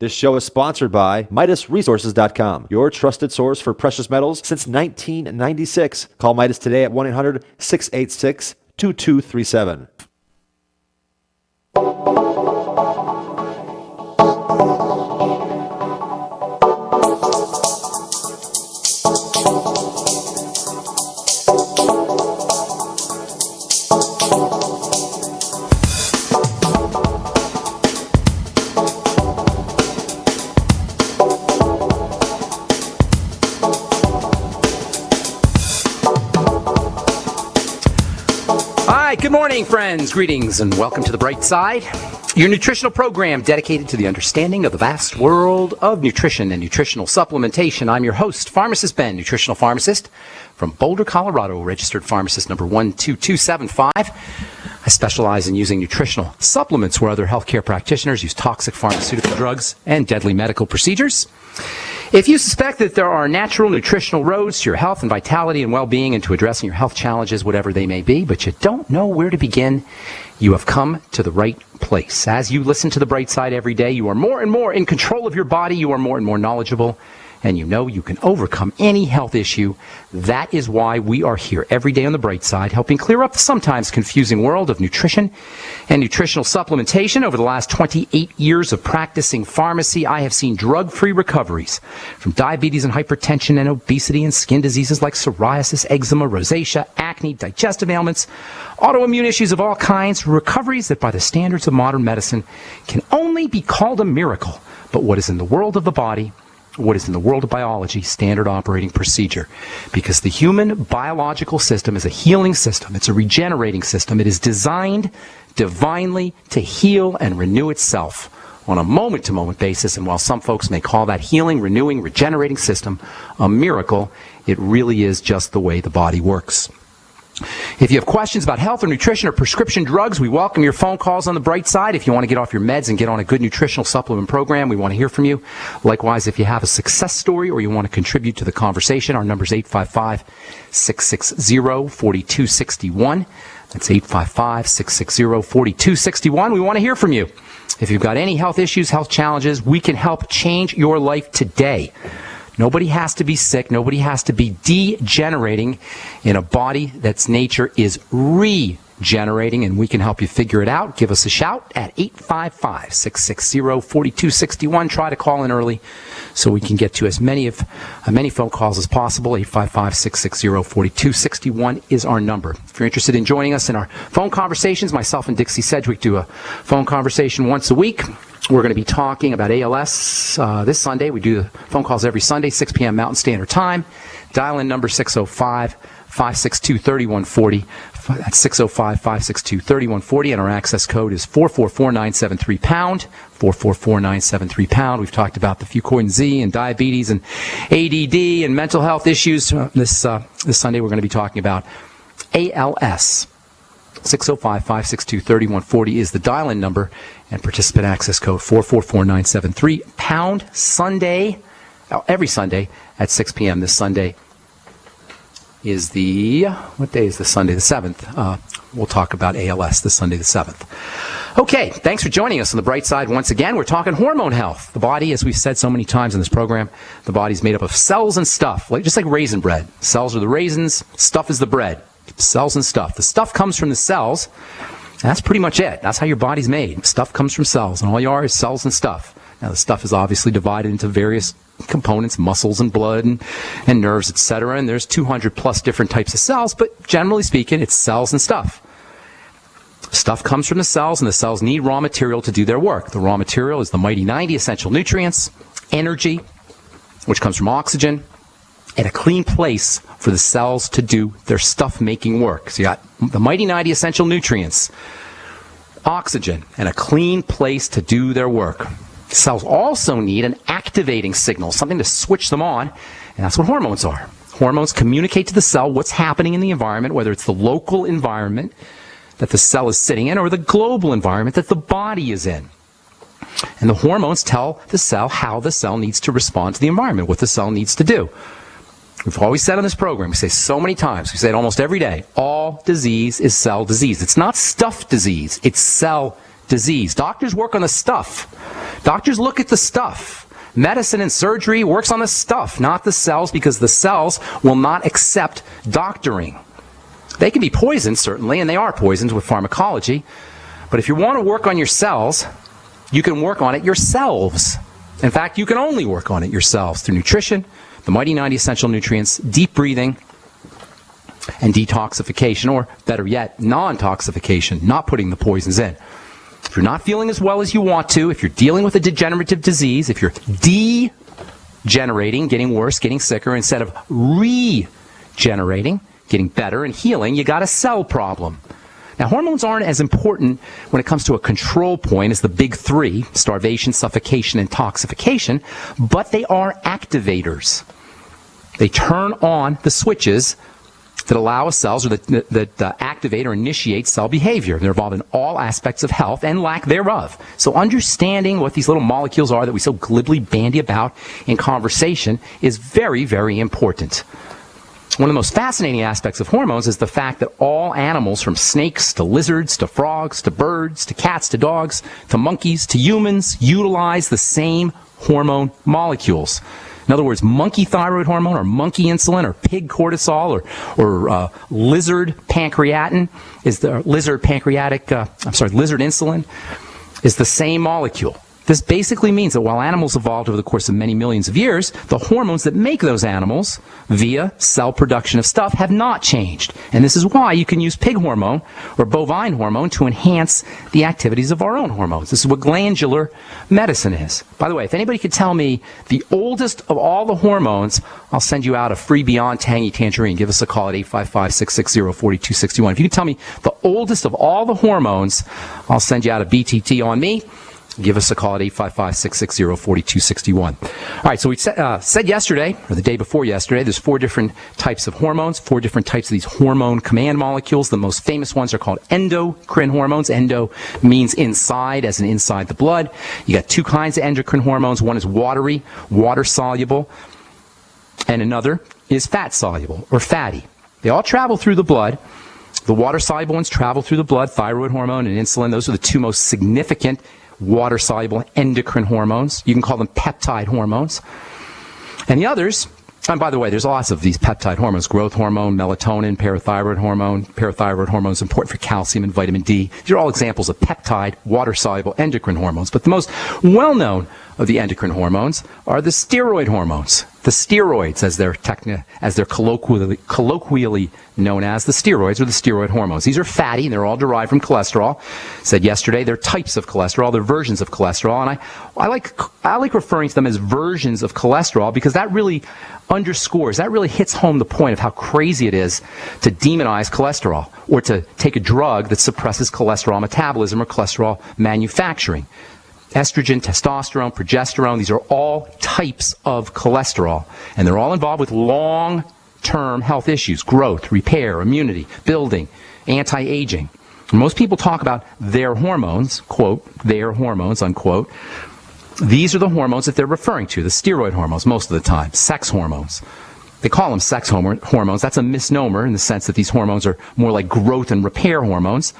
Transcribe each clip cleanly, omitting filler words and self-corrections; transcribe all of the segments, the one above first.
This show is sponsored by MidasResources.com, your trusted source for precious metals since 1996. Call Midas today at 1-800-686-2237. Good morning, friends. Greetings and welcome to The Bright Side, your nutritional program dedicated to the understanding of the vast world of nutrition and nutritional supplementation. I'm your host, Pharmacist Ben, nutritional pharmacist from Boulder, Colorado, registered pharmacist number 12275. I specialize in using nutritional supplements where other healthcare practitioners use toxic pharmaceutical drugs and deadly medical procedures. If you suspect that there are natural nutritional roads to your health and vitality and well-being and to addressing your health challenges, whatever they may be, but you don't know where to begin, you have come to the right place. As you listen to The Bright Side every day, you are more and more in control of your body, you are more and more knowledgeable, and you know you can overcome any health issue. That is why we are here every day on The Bright Side, helping clear up the sometimes confusing world of nutrition and nutritional supplementation. Over the last 28 years of practicing pharmacy, I have seen drug-free recoveries from diabetes and hypertension and obesity and skin diseases like psoriasis, eczema, rosacea, acne, digestive ailments, autoimmune issues of all kinds, recoveries that by the standards of modern medicine can only be called a miracle. But what is in the world of the body, what is in the world of biology, standard operating procedure. Because the human biological system is a healing system. It's a regenerating system. It is designed divinely to heal and renew itself on a moment-to-moment basis. And while some folks may call that healing, renewing, regenerating system a miracle, it really is just the way the body works. If you have questions about health or nutrition or prescription drugs, we welcome your phone calls on The Bright Side. If you want to get off your meds and get on a good nutritional supplement program, we want to hear from you. Likewise, if you have a success story or you want to contribute to the conversation, our number is 855-660-4261. That's 855-660-4261. We want to hear from you. If you've got any health issues, health challenges, we can help change your life today. Nobody has to be sick. Nobody has to be degenerating in a body that's nature is regenerating, and we can help you figure it out. Give us a shout at 855-660-4261. Try to call in early so we can get to as many phone calls as possible. 855-660-4261 is our number. If you're interested in joining us in our phone conversations, myself and Dixie Sedgwick do a phone conversation once a week. We're going to be talking about ALS this Sunday. We do the phone calls every Sunday, 6 p.m. Mountain Standard Time. Dial in number 605-562-3140. That's 605-562-3140, and our access code is 444-973-POUND, 444-973-POUND. We've talked about the Fucoid Z and diabetes and ADD and mental health issues. This Sunday we're going to be talking about ALS. 605-562-3140 is the dial-in number, and participant access code 444-973-POUND. Sunday, every Sunday at 6 p.m. This Sunday is what day is this Sunday? The 7th. We'll talk about ALS this Sunday the 7th. Okay, thanks for joining us on The Bright Side once again. We're talking hormone health. The body, as we've said so many times in this program, the body's made up of cells and stuff, just like raisin bread. Cells are the raisins, stuff is the bread. Cells and stuff. The stuff comes from the cells. That's pretty much it. That's how your body's made. Stuff comes from cells, and all you are is cells and stuff. Now, the stuff is obviously divided into various components, muscles and blood and nerves, etc. And there's 200 plus different types of cells, but generally speaking, it's cells and stuff. Stuff comes from the cells, and the cells need raw material to do their work. The raw material is the mighty 90 essential nutrients, energy, which comes from oxygen, and a clean place for the cells to do their stuff-making work. So you got the mighty 90 essential nutrients, oxygen, and a clean place to do their work. Cells also need an activating signal, something to switch them on, and that's what hormones are. Hormones communicate to the cell what's happening in the environment, whether it's the local environment that the cell is sitting in or the global environment that the body is in. And the hormones tell the cell how the cell needs to respond to the environment, what the cell needs to do. We've always said on this program, we say so many times, we say it almost every day, all disease is cell disease. It's not stuff disease, it's cell disease. Doctors work on the stuff Doctors look at the stuff. Medicine and surgery works on the stuff, not the cells, because the cells will not accept doctoring. They can be poisoned, certainly, and they are poisoned with pharmacology. But if you want to work on your cells, you can work on it yourselves. In fact, you can only work on it yourselves through nutrition, the Mighty 90 Essential Nutrients, deep breathing, and detoxification, or better yet, non-toxification, not putting the poisons in. If you're not feeling as well as you want to, if you're dealing with a degenerative disease, if you're degenerating, getting worse, getting sicker, instead of regenerating, getting better and healing, you got a cell problem. Now, hormones aren't as important when it comes to a control point as the big three, starvation, suffocation, and toxification, but they are activators. They turn on the switches that allow cells, or that activate or initiate cell behavior. They're involved in all aspects of health and lack thereof. So understanding what these little molecules are that we so glibly bandy about in conversation is very, very important. One of the most fascinating aspects of hormones is the fact that all animals, from snakes to lizards to frogs to birds to cats to dogs to monkeys to humans, utilize the same hormone molecules. In other words, monkey thyroid hormone or monkey insulin or pig cortisol or lizard pancreatin is the lizard insulin is the same molecule. This basically means that while animals evolved over the course of many millions of years, the hormones that make those animals via cell production of stuff have not changed. And this is why you can use pig hormone or bovine hormone to enhance the activities of our own hormones. This is what glandular medicine is. By the way, if anybody could tell me the oldest of all the hormones, I'll send you out a free Beyond Tangy Tangerine. Give us a call at 855-660-4261. If you can tell me the oldest of all the hormones, I'll send you out a BTT on me. Give us a call at 855-660-4261. All right, so we said yesterday, or the day before yesterday, there's 4 different types of hormones, 4 different types of these hormone command molecules. The most famous ones are called endocrine hormones. Endo means inside, as in inside the blood. You got 2 kinds of endocrine hormones. One is watery, water-soluble, and another is fat-soluble, or fatty. They all travel through the blood. The water-soluble ones travel through the blood. Thyroid hormone and insulin, those are the 2 most significant water-soluble endocrine hormones. You can call them peptide hormones. And the others, and by the way, there's lots of these peptide hormones: growth hormone, melatonin, parathyroid hormone. Parathyroid hormone is important for calcium and vitamin D. These are all examples of peptide, water-soluble endocrine hormones. But the most well-known of the endocrine hormones are the steroid hormones. The steroids, as they're colloquially known as, the steroids or the steroid hormones. These are fatty, and they're all derived from cholesterol. Said yesterday, they're types of cholesterol, they're versions of cholesterol, and I like referring to them as versions of cholesterol because that really hits home the point of how crazy it is to demonize cholesterol or to take a drug that suppresses cholesterol metabolism or cholesterol manufacturing. Estrogen, testosterone, progesterone, these are all types of cholesterol. And they're all involved with long-term health issues: growth, repair, immunity, building, anti-aging. Most people talk about their hormones, quote, their hormones, unquote. These are the hormones that they're referring to, the steroid hormones, most of the time, sex hormones. They call them sex hormones. That's a misnomer in the sense that these hormones are more like growth and repair hormones.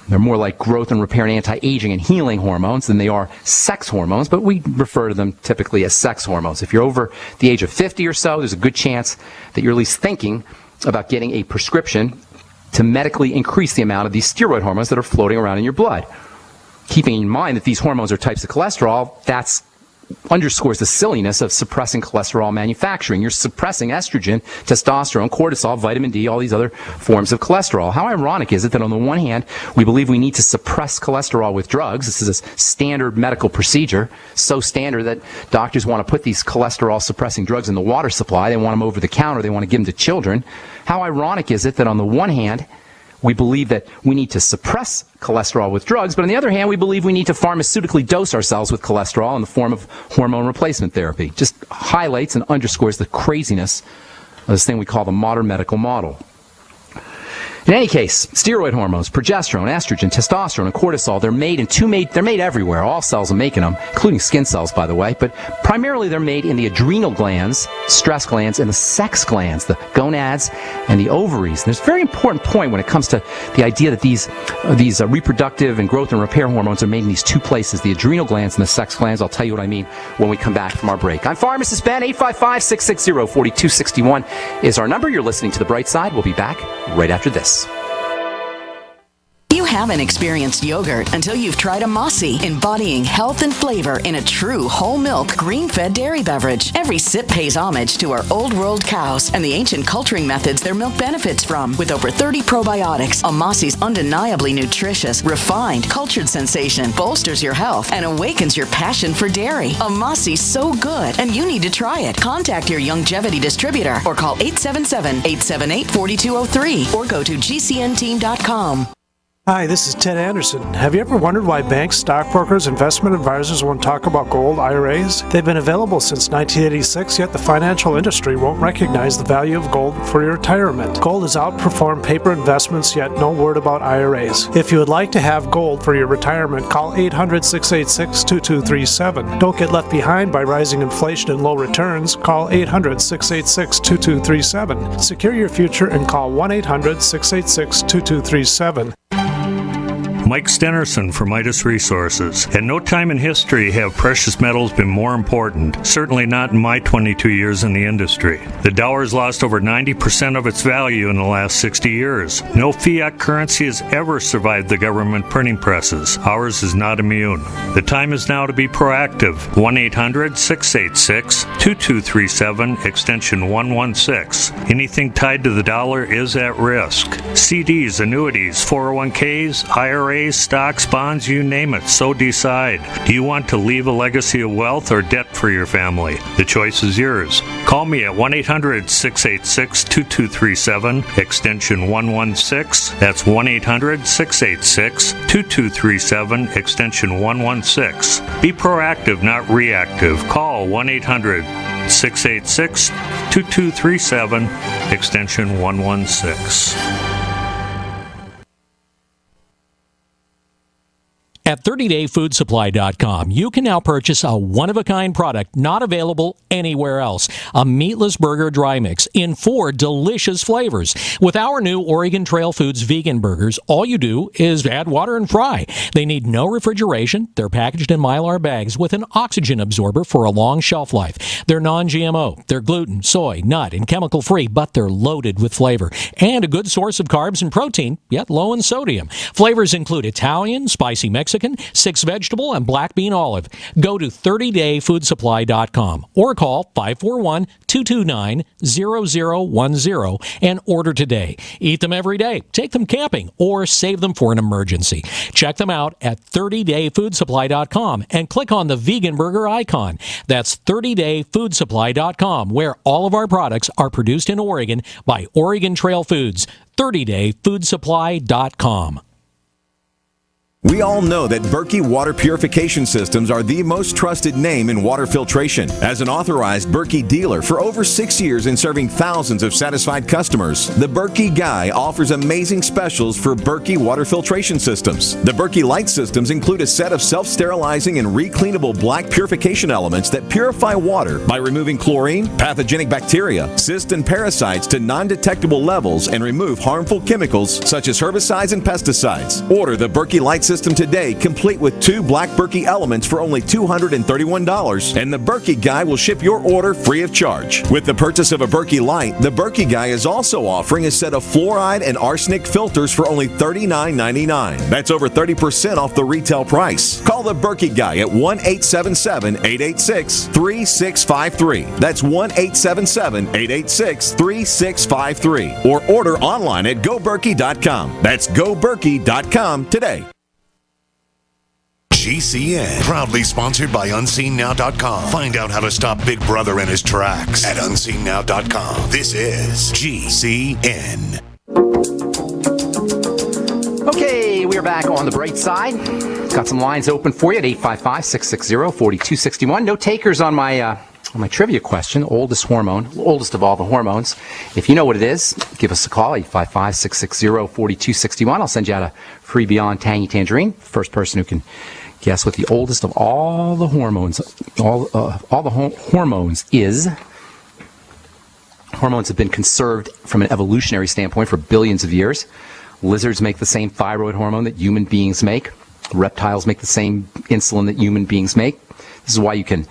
They're more like growth and repair and anti-aging and healing hormones than they are sex hormones, but we refer to them typically as sex hormones. If you're over the age of 50 or so, there's a good chance that you're at least thinking about getting a prescription to medically increase the amount of these steroid hormones that are floating around in your blood. Keeping in mind that these hormones are types of cholesterol, that's underscores the silliness of suppressing cholesterol manufacturing. You're suppressing estrogen, testosterone, cortisol, vitamin D, all these other forms of cholesterol. How ironic is it that on the one hand, we believe we need to suppress cholesterol with drugs? This is a standard medical procedure, so standard that doctors want to put these cholesterol-suppressing drugs in the water supply. They want them over the counter. They want to give them to children. How ironic is it that on the one hand, we believe that we need to suppress cholesterol with drugs, but on the other hand, we believe we need to pharmaceutically dose ourselves with cholesterol in the form of hormone replacement therapy. Just highlights and underscores the craziness of this thing we call the modern medical model. In any case, steroid hormones, progesterone, estrogen, testosterone, and cortisol, they're made everywhere. All cells are making them, including skin cells, by the way, but primarily they're made in the adrenal glands, stress glands, and the sex glands, the gonads and the ovaries. And there's a very important point when it comes to the idea that these reproductive and growth and repair hormones are made in these two places, the adrenal glands and the sex glands. I'll tell you what I mean when we come back from our break. I'm Pharmacist Ben. 855-660-4261 is our number. You're listening to The Bright Side. We'll be back right after this. You haven't experienced yogurt until you've tried a Mossy, embodying health and flavor in a true whole milk, green-fed dairy beverage. Every sip pays homage to our old world cows and the ancient culturing methods their milk benefits from. With over 30 probiotics, a Mossy's undeniably nutritious, refined, cultured sensation bolsters your health and awakens your passion for dairy. A Mossy's so good, and you need to try it. Contact your Longevity distributor or call 877-878-4203 or go to gcnteam.com. Hi, this is Ted Anderson. Have you ever wondered why banks, stockbrokers, investment advisors won't talk about gold IRAs? They've been available since 1986, yet the financial industry won't recognize the value of gold for your retirement. Gold has outperformed paper investments, yet no word about IRAs. If you would like to have gold for your retirement, call 800-686-2237. Don't get left behind by rising inflation and low returns. Call 800-686-2237. Secure your future and call 1-800-686-2237. Mike Stenerson for Midas Resources. At no time in history have precious metals been more important, certainly not in my 22 years in the industry. The dollar has lost over 90% of its value in the last 60 years. No fiat currency has ever survived the government printing presses. Ours is not immune. The time is now to be proactive. 1-800-686-2237, extension 116. Anything tied to the dollar is at risk. CDs, annuities, 401ks, IRAs, stocks, bonds, you name it, so decide. Do you want to leave a legacy of wealth or debt for your family? The choice is yours. Call me at 1-800-686-2237, extension 116. That's 1-800-686-2237, extension 116. Be proactive, not reactive. Call 1-800-686-2237, extension 116. At 30dayfoodsupply.com, you can now purchase a one-of-a-kind product not available anywhere else. A meatless burger dry mix in 4 delicious flavors. With our new Oregon Trail Foods vegan burgers, all you do is add water and fry. They need no refrigeration. They're packaged in Mylar bags with an oxygen absorber for a long shelf life. They're non-GMO. They're gluten, soy, nut, and chemical-free, but they're loaded with flavor. And a good source of carbs and protein, yet low in sodium. Flavors include Italian, spicy Mexican, 6 vegetable, and black bean olive. Go to 30dayfoodsupply.com or call 541-229-0010 and order today. Eat them every day, take them camping, or save them for an emergency. Check them out at 30dayfoodsupply.com and click on the vegan burger icon. That's 30dayfoodsupply.com, where all of our products are produced in Oregon by Oregon Trail Foods. 30dayfoodsupply.com. We all know that Berkey Water Purification Systems are the most trusted name in water filtration. As an authorized Berkey dealer for over 6 years and serving thousands of satisfied customers, the Berkey Guy offers amazing specials for Berkey water filtration systems. The Berkey Light systems include a set of self-sterilizing and recleanable black purification elements that purify water by removing chlorine, pathogenic bacteria, cysts, and parasites to non-detectable levels and remove harmful chemicals such as herbicides and pesticides. Order the Berkey Light system today, complete with 2 black Berkey elements for only $231, and the Berkey Guy will ship your order free of charge. With the purchase of a Berkey Light, the Berkey Guy is also offering a set of fluoride and arsenic filters for only $39.99. That's over 30% off the retail price. Call the Berkey Guy at 1-877-886-3653. That's 1-877-886-3653. Or order online at goberkey.com. That's goberkey.com today. GCN, proudly sponsored by UnseenNow.com. Find out how to stop Big Brother in his tracks at UnseenNow.com. This is GCN. Okay, we are back on the bright side. Got some lines open for you at 855-660-4261. No takers on my My trivia question, oldest hormone, oldest of all the hormones. If you know what it is, give us a call, 855-660-4261. I'll send you out a free Beyond Tangy Tangerine. First person who can guess what the oldest of all the hormones, hormones is. Hormones have been conserved from an evolutionary standpoint for billions of years. Lizards make the same thyroid hormone that human beings make. Reptiles make the same insulin that human beings make. This is why you can